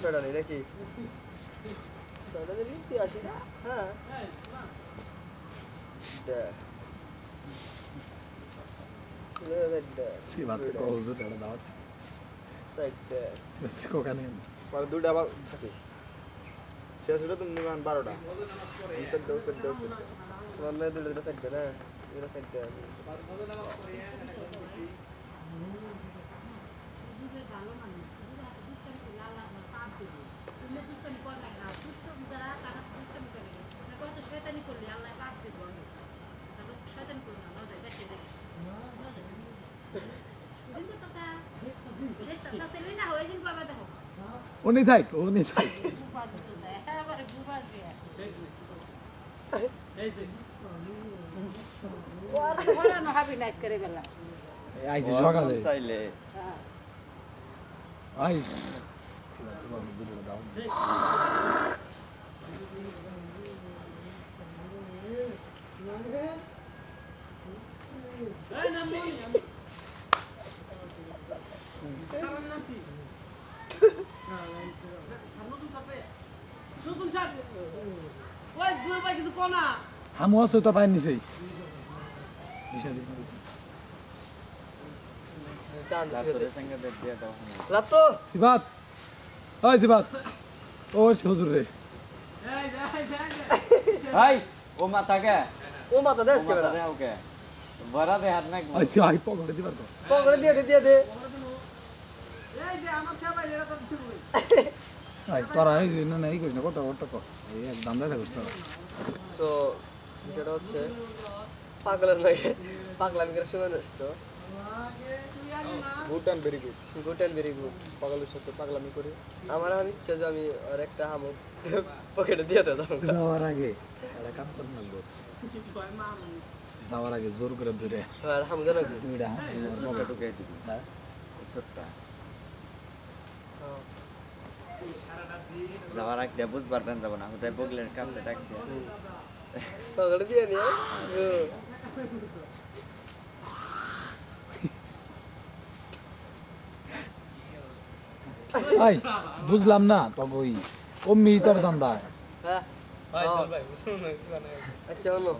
ছয়টা নেই নাকি ছয়টা দিলি ৮৬ না হ্যাঁ দুটা আবার থাকে শেষ হলে তুমি নিবেন 12টা তোমার মেয়ে দুটো সাইডটা না দুটো সাইডটা উনি থাক উনি থাক আইছি সকালে চাইলে আই হামু আছে তো পাই নিছে দিশা দিশা লাতো সিবাত ওই সিবাত ও হুজুর রে ভাই ও মাথা কে ও মাথা দেশ কে বেটা ওকে বড়া দে হাত না আইছি আই পকড়ে দিবার তো পকড়ে দিয়ে দে এই যে আমার সবাই এরা তো শুরু আই তোরা এই যে না এই কইছ না কত কত কত এই একদম দাদা কইছ তোরা সো যেটা হচ্ছে পাগলের লাগে পাগলামি করার সময় নষ্ট good and very good good and very good পাগলের সাথে পাগলামি করে আমার এখন ইচ্ছা যে আমি আর একটা হামুক পকেটে দিয়ে দেবো যাওয়ার আগে একটা কাম করতে লাগলো যাওয়ার আগে জোর করে ধরে আর হামু জানো কি দুইটা পকেটে ঢুকে দিবি ছোটটা যাওয়ার আগে বুঝবার দেন যাব না ওটাই বগলের কাছে ডাক দিয়ে পকেটে দিয়ে নিয়ে আই বুঝলাম না তো ওই অম্মি তোর দান্দা হ্যাঁ আচ্ছা হলো